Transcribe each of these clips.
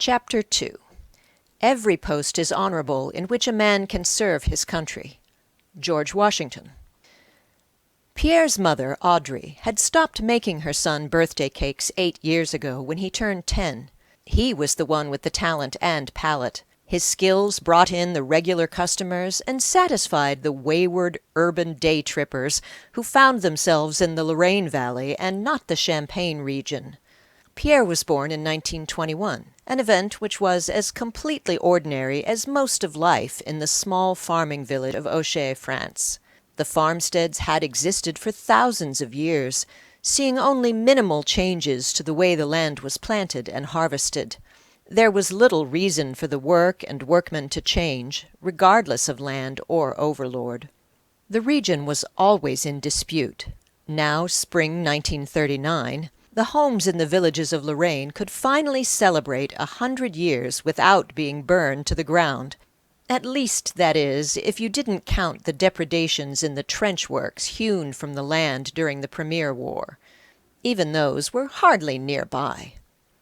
Chapter 2. Every post is honorable in which a man can serve his country. George Washington. Pierre's mother, Audrey, had stopped making her son birthday cakes 8 years ago when he turned 10. He was the one with the talent and palate. His skills brought in the regular customers and satisfied the wayward urban day-trippers who found themselves in the Lorraine Valley and not the Champagne region. Pierre was born in 1921, an event which was as completely ordinary as most of life in the small farming village of Auchay, France. The farmsteads had existed for thousands of years, seeing only minimal changes to the way the land was planted and harvested. There was little reason for the work and workmen to change, regardless of land or overlord. The region was always in dispute. Now, spring 1939, the homes in the villages of Lorraine could finally celebrate 100 years without being burned to the ground. At least, that is, if you didn't count the depredations in the trench works hewn from the land during the Premier War. Even those were hardly nearby.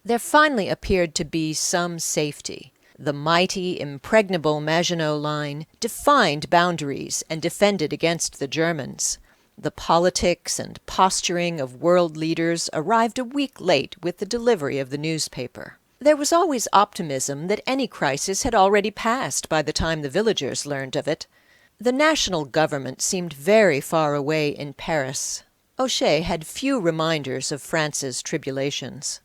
There finally appeared to be some safety. The mighty, impregnable Maginot Line defined boundaries and defended against the Germans. The politics and posturing of world leaders arrived a week late with the delivery of the newspaper. There was always optimism that any crisis had already passed by the time the villagers learned of it. The national government seemed very far away in Paris. Auchay had few reminders of France's tribulations.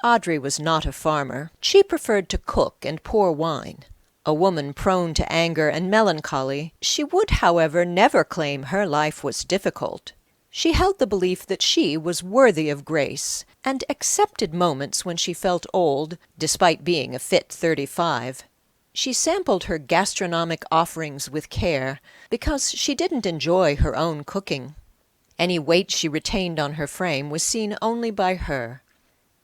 Audrey was not a farmer. She preferred to cook and pour wine. A woman prone to anger and melancholy, she would, however, never claim her life was difficult. She held the belief that she was worthy of grace, and accepted moments when she felt old, despite being a fit 35. She sampled her gastronomic offerings with care, because she didn't enjoy her own cooking. Any weight she retained on her frame was seen only by her.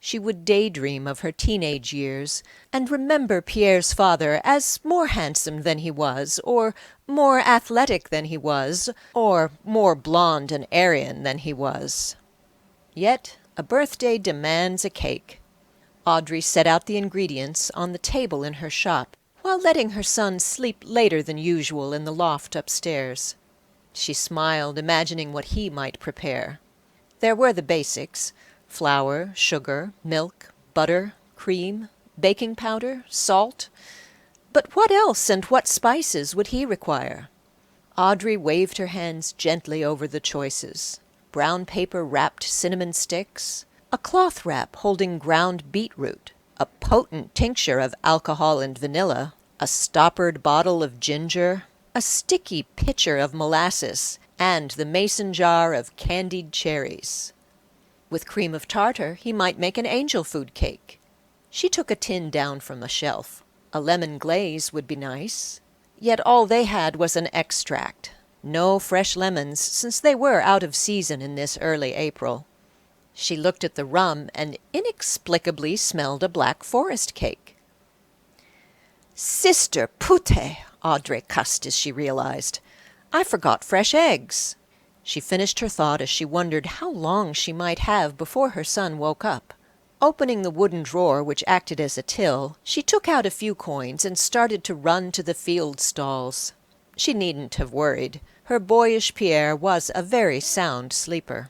She would daydream of her teenage years, and remember Pierre's father as more handsome than he was, or more athletic than he was, or more blonde and Aryan than he was. Yet a birthday demands a cake. Audrey set out the ingredients on the table in her shop, while letting her son sleep later than usual in the loft upstairs. She smiled, imagining what he might prepare. There were the basics: flour, sugar, milk, butter, cream, baking powder, salt. But what else and what spices would he require? Audrey waved her hands gently over the choices. Brown paper wrapped cinnamon sticks, a cloth wrap holding ground beetroot, a potent tincture of alcohol and vanilla, a stoppered bottle of ginger, a sticky pitcher of molasses, and the mason jar of candied cherries. With cream of tartar, he might make an angel food cake. She took a tin down from the shelf. A lemon glaze would be nice. Yet all they had was an extract. No fresh lemons, since they were out of season in this early April. She looked at the rum and inexplicably smelled a Black Forest cake. "Sister Pute!" Audrey cussed as she realized. "I forgot fresh eggs." She finished her thought as she wondered how long she might have before her son woke up. Opening the wooden drawer which acted as a till, she took out a few coins and started to run to the field stalls. She needn't have worried. Her boyish Pierre was a very sound sleeper.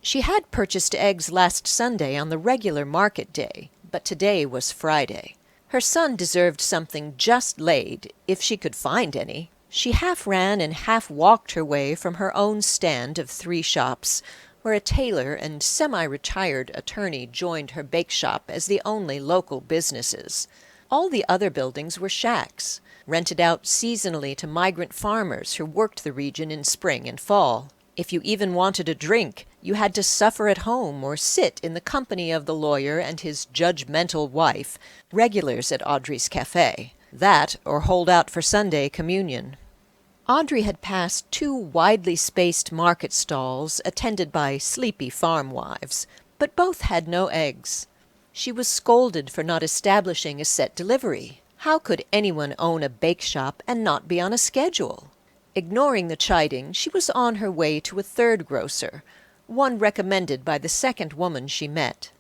She had purchased eggs last Sunday on the regular market day, but today was Friday. Her son deserved something just laid, if she could find any. She half ran and half walked her way from her own stand of 3 shops, where a tailor and semi-retired attorney joined her bake shop as the only local businesses. All the other buildings were shacks, rented out seasonally to migrant farmers who worked the region in spring and fall. If you even wanted a drink, you had to suffer at home or sit in the company of the lawyer and his judgmental wife, regulars at Audrey's Café. That, or hold out for Sunday communion. Audrey had passed 2 widely spaced market stalls attended by sleepy farm wives, but both had no eggs. She was scolded for not establishing a set delivery. How could anyone own a bake shop and not be on a schedule? Ignoring the chiding, she was on her way to a third grocer, one recommended by the second woman she met.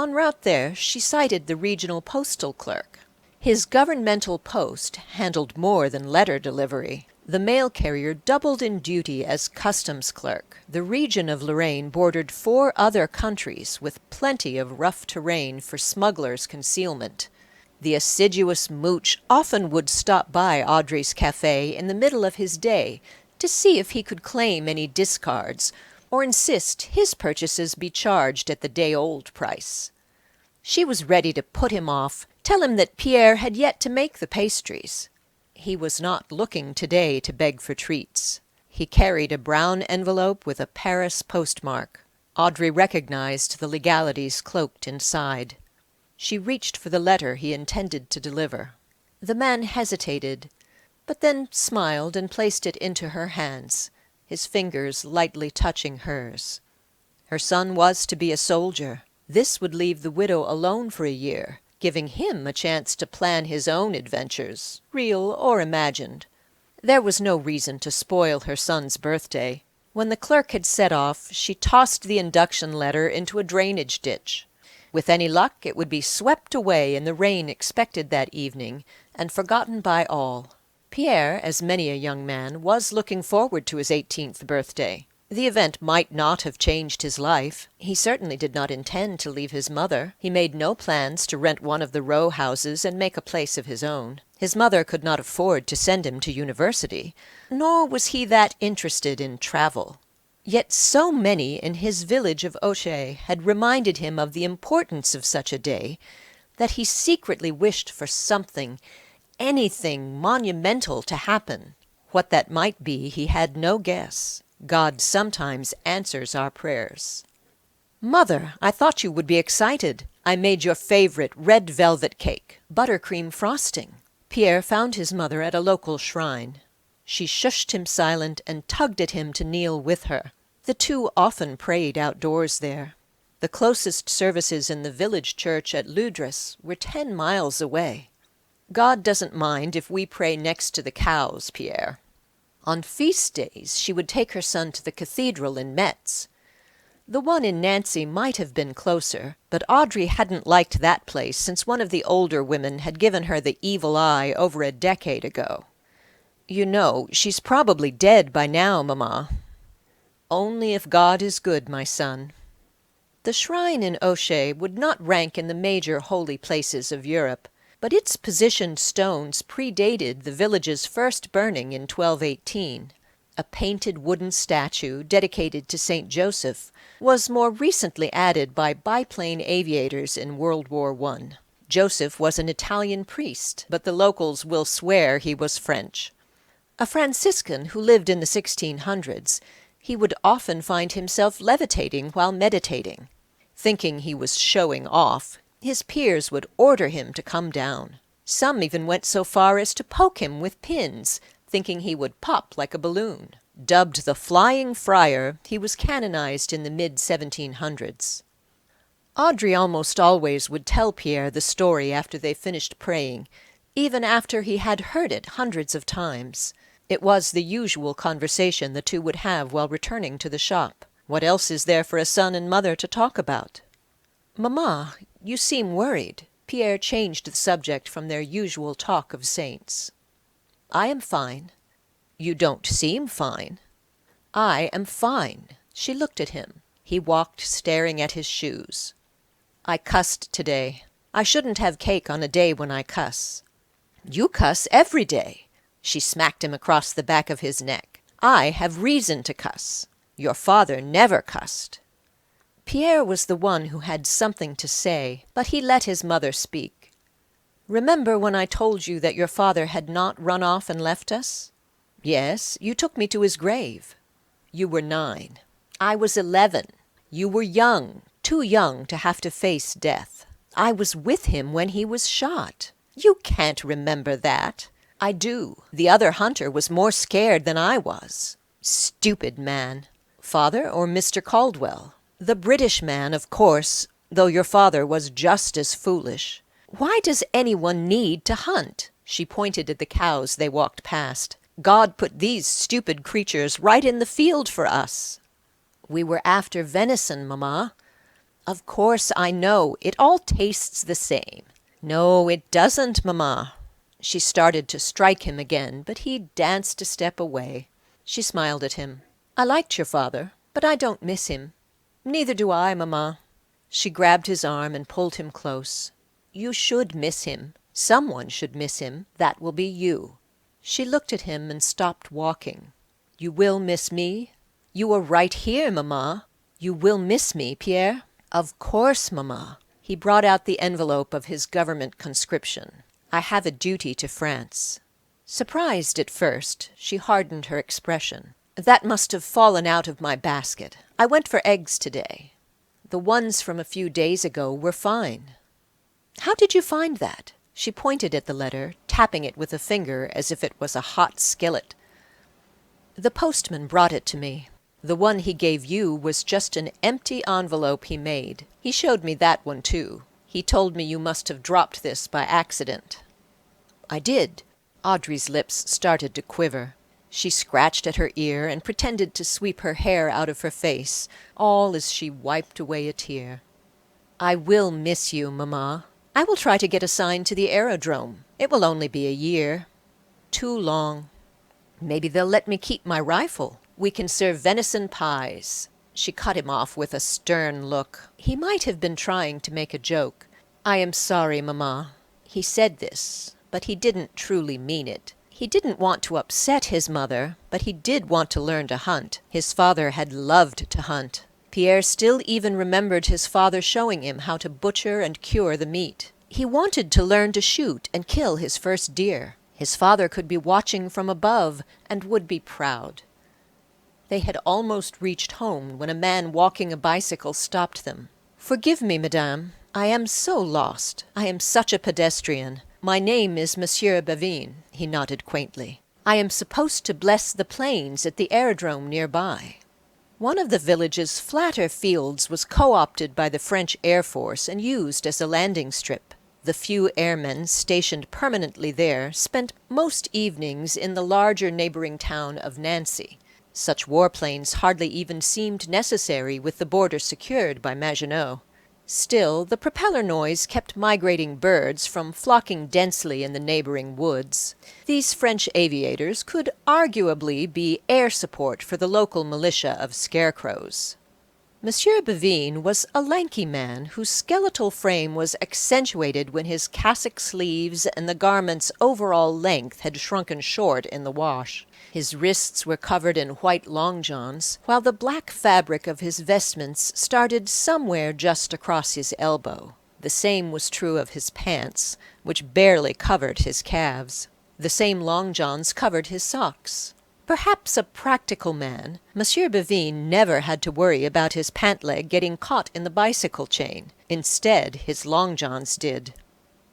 En route there, she sighted the regional postal clerk. His governmental post handled more than letter delivery. The mail carrier doubled in duty as customs clerk. The region of Lorraine bordered 4 other countries with plenty of rough terrain for smugglers' concealment. The assiduous mooch often would stop by Audrey's cafe in the middle of his day to see if he could claim any discards, or insist his purchases be charged at the day-old price. She was ready to put him off, tell him that Pierre had yet to make the pastries. He was not looking today to beg for treats. He carried a brown envelope with a Paris postmark. Audrey recognized the legalities cloaked inside. She reached for the letter he intended to deliver. The man hesitated, but then smiled and placed it into her hands, his fingers lightly touching hers. Her son was to be a soldier. This would leave the widow alone for a year, giving him a chance to plan his own adventures, real or imagined. There was no reason to spoil her son's birthday. When the clerk had set off, she tossed the induction letter into a drainage ditch. With any luck, it would be swept away in the rain expected that evening, and forgotten by all. Pierre, as many a young man, was looking forward to his 18th birthday. The event might not have changed his life. He certainly did not intend to leave his mother. He made no plans to rent one of the row houses and make a place of his own. His mother could not afford to send him to university, nor was he that interested in travel. Yet so many in his village of Auchay had reminded him of the importance of such a day that he secretly wished for something, anything monumental to happen. What that might be, he had no guess. God sometimes answers our prayers. "Mother, I thought you would be excited. I made your favorite red velvet cake, buttercream frosting." Pierre found his mother at a local shrine. She shushed him silent and tugged at him to kneel with her. The two often prayed outdoors there. The closest services in the village church at Ludres were 10 miles away. God doesn't mind if we pray next to the cows, Pierre. On feast days, she would take her son to the cathedral in Metz. The one in Nancy might have been closer, but Audrey hadn't liked that place since one of the older women had given her the evil eye over a decade ago. "You know, she's probably dead by now, Mamma." "Only if God is good, my son." The shrine in Auchay would not rank in the major holy places of Europe, but its positioned stones predated the village's first burning in 1218. A painted wooden statue dedicated to St. Joseph was more recently added by biplane aviators in World War I. Joseph was an Italian priest, but the locals will swear he was French. A Franciscan who lived in the 1600s, he would often find himself levitating while meditating. Thinking he was showing off, his peers would order him to come down. Some even went so far as to poke him with pins, thinking he would pop like a balloon. Dubbed the Flying Friar, he was canonized in the mid-1700s. Audrey almost always would tell Pierre the story after they finished praying, even after he had heard it hundreds of times. It was the usual conversation the two would have while returning to the shop. What else is there for a son and mother to talk about? "Mamma, you seem worried." Pierre changed the subject from their usual talk of saints. "I am fine." "You don't seem fine." "I am fine." She looked at him. He walked staring at his shoes. "I cussed today. I shouldn't have cake on a day when I cuss." "You cuss every day." She smacked him across the back of his neck. "I have reason to cuss. Your father never cussed." Pierre was the one who had something to say, but he let his mother speak. "Remember when I told you that your father had not run off and left us?" "Yes, you took me to his grave." "You were 9. I was 11. You were young, too young to have to face death. I was with him when he was shot." "You can't remember that." "I do. The other hunter was more scared than I was." "Stupid man." "Father or Mr. Caldwell?" "The British man, of course, though your father was just as foolish." "Why does anyone need to hunt?" She pointed at the cows they walked past. "God put these stupid creatures right in the field for us." "We were after venison, Mamma." Of course I know. It all tastes the same. No, it doesn't, Mamma. She started to strike him again, but he danced a step away. She smiled at him. I liked your father, but I don't miss him. Neither do I, Mamma. She grabbed his arm and pulled him close. You should miss him. Someone should miss him. That will be you. She looked at him and stopped walking. You will miss me? You are right here, Mamma. You will miss me, Pierre? Of course, Mamma. He brought out the envelope of his government conscription. I have a duty to France. Surprised at first, she hardened her expression. That must have fallen out of my basket. I went for eggs today. The ones from a few days ago were fine. How did you find that? She pointed at the letter, tapping it with a finger as if it was a hot skillet. The postman brought it to me. The one he gave you was just an empty envelope he made. He showed me that one, too. He told me you must have dropped this by accident. I did. Audrey's lips started to quiver. She scratched at her ear and pretended to sweep her hair out of her face, all as she wiped away a tear. I will miss you, Mamma. I will try to get assigned to the aerodrome. It will only be a year. Too long. Maybe they'll let me keep my rifle. We can serve venison pies. She cut him off with a stern look. He might have been trying to make a joke. I am sorry, Mamma. He said this, but he didn't truly mean it. He didn't want to upset his mother, but he did want to learn to hunt. His father had loved to hunt. Pierre still even remembered his father showing him how to butcher and cure the meat. He wanted to learn to shoot and kill his first deer. His father could be watching from above and would be proud. They had almost reached home when a man walking a bicycle stopped them. Forgive me, madame. I am so lost. I am such a pedestrian. My name is Monsieur Bavine, he nodded quaintly. I am supposed to bless the plains at the aerodrome nearby. One of the village's flatter fields was co-opted by the French Air Force and used as a landing strip. The few airmen stationed permanently there spent most evenings in the larger neighboring town of Nancy. Such warplanes hardly even seemed necessary with the border secured by Maginot. Still, the propeller noise kept migrating birds from flocking densely in the neighboring woods. These French aviators could arguably be air support for the local militia of scarecrows. Monsieur Bavine was a lanky man whose skeletal frame was accentuated when his cassock sleeves and the garment's overall length had shrunken short in the wash. His wrists were covered in white long johns, while the black fabric of his vestments started somewhere just across his elbow. The same was true of his pants, which barely covered his calves. The same long johns covered his socks. Perhaps a practical man, Monsieur Bavine never had to worry about his pant leg getting caught in the bicycle chain. Instead, his long johns did.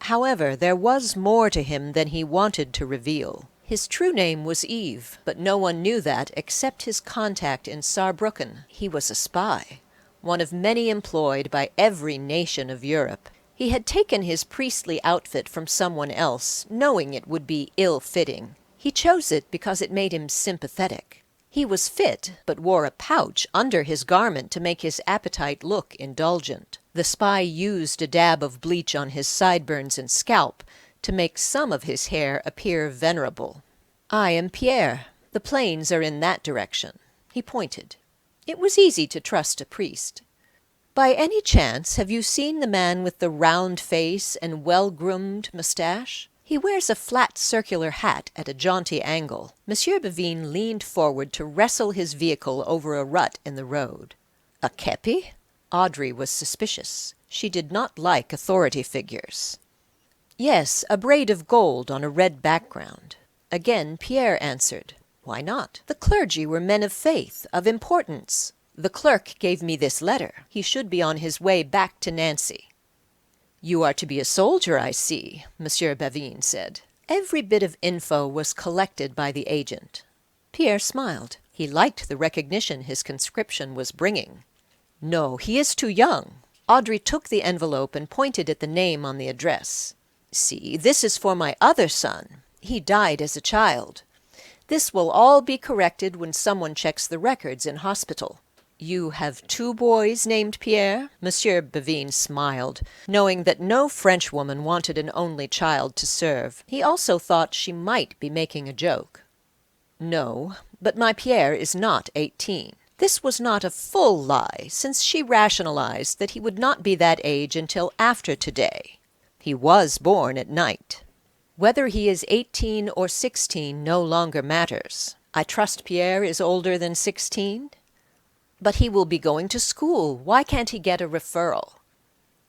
However, there was more to him than he wanted to reveal. His true name was Yves, but no one knew that except his contact in Saarbrücken. He was a spy, one of many employed by every nation of Europe. He had taken his priestly outfit from someone else, knowing it would be ill-fitting. He chose it because it made him sympathetic. He was fit, but wore a pouch under his garment to make his appetite look indulgent. The spy used a dab of bleach on his sideburns and scalp to make some of his hair appear venerable. I am Pierre. The plains are in that direction. He pointed. It was easy to trust a priest. By any chance, have you seen the man with the round face and well-groomed mustache? He wears a flat circular hat at a jaunty angle. Monsieur Bavine leaned forward to wrestle his vehicle over a rut in the road. A kepi? Audrey was suspicious. She did not like authority figures. Yes, a braid of gold on a red background. Again Pierre answered. Why not? The clergy were men of faith, of importance. The clerk gave me this letter. He should be on his way back to Nancy. You are to be a soldier, I see, Monsieur Bavine said. Every bit of info was collected by the agent. Pierre smiled. He liked the recognition his conscription was bringing. No, he is too young. Audrey took the envelope and pointed at the name on the address. See, this is for my other son. He died as a child. This will all be corrected when someone checks the records in hospital. You have 2 boys named Pierre? Monsieur Bevin smiled, knowing that no Frenchwoman wanted an only child to serve. He also thought she might be making a joke. No, but my Pierre is not 18. This was not a full lie, since she rationalized that he would not be that age until after today. He was born at night. Whether he is 18 or 16 no longer matters. I trust Pierre is older than 16? But he will be going to school. Why can't he get a referral?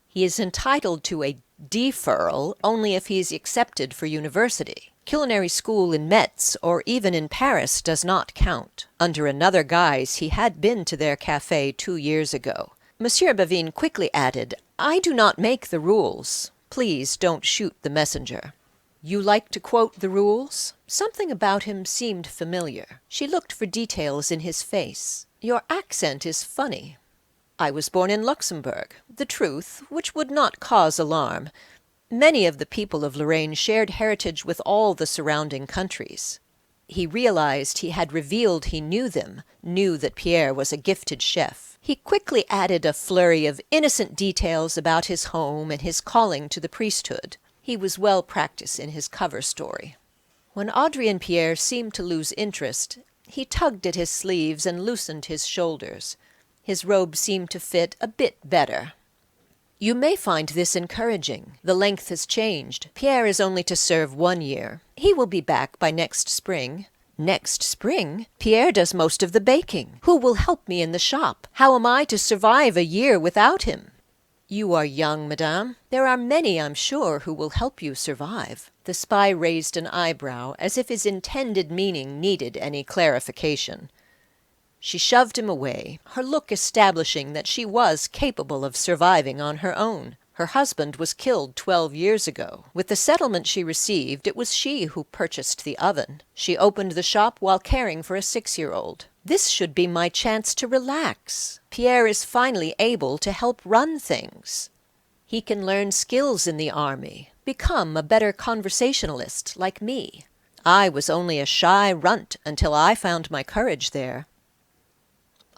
He is entitled to a deferral only if he is accepted for university. Culinary school in Metz or even in Paris does not count. Under another guise, he had been to their café 2 years ago. Monsieur Bevin quickly added, "I do not make the rules. Please don't shoot the messenger." You like to quote the rules? Something about him seemed familiar. She looked for details in his face. Your accent is funny. I was born in Luxembourg. The truth, which would not cause alarm. Many of the people of Lorraine shared heritage with all the surrounding countries. He realized he had revealed he knew them, knew that Pierre was a gifted chef. He quickly added a flurry of innocent details about his home and his calling to the priesthood. He was well practiced in his cover story. When Audrey and Pierre seemed to lose interest, he tugged at his sleeves and loosened his shoulders. His robe seemed to fit a bit better. You may find this encouraging. The length has changed. Pierre is only to serve 1 year. He will be back by next spring. Next spring? Pierre does most of the baking. Who will help me in the shop? How am I to survive a year without him? You are young, madame. There are many, I'm sure, who will help you survive. The spy raised an eyebrow, as if his intended meaning needed any clarification. She shoved him away, her look establishing that she was capable of surviving on her own. Her husband was killed 12 years ago. With the settlement she received, it was she who purchased the oven. She opened the shop while caring for a 6-year-old. This should be my chance to relax. Pierre is finally able to help run things. He can learn skills in the army, become a better conversationalist like me. I was only a shy runt until I found my courage there.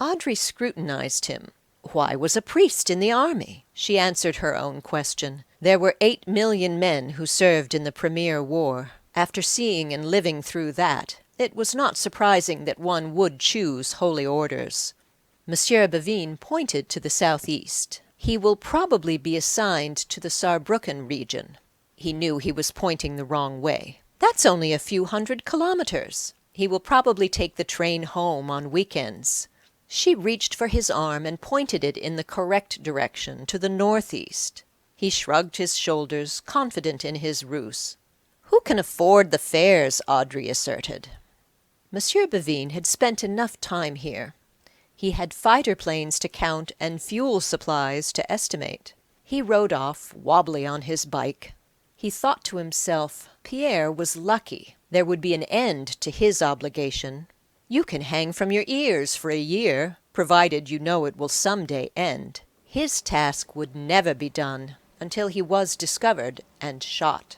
Audrey scrutinized him. Why was a priest in the army? She answered her own question. There were 8 million men who served in the Premier War. After seeing and living through that, it was not surprising that one would choose holy orders. Monsieur Bevin pointed to the southeast. He will probably be assigned to the Saarbrücken region. He knew he was pointing the wrong way. That's only a few 100 kilometers. He will probably take the train home on weekends. She reached for his arm and pointed it in the correct direction, to the northeast. He shrugged his shoulders, confident in his ruse. Who can afford the fares? Audrey asserted. Monsieur Bevin had spent enough time here. He had fighter planes to count and fuel supplies to estimate. He rode off, wobbly on his bike. He thought to himself, Pierre was lucky. There would be an end to his obligation. You can hang from your ears for a year, provided you know it will someday end. His task would never be done until he was discovered and shot.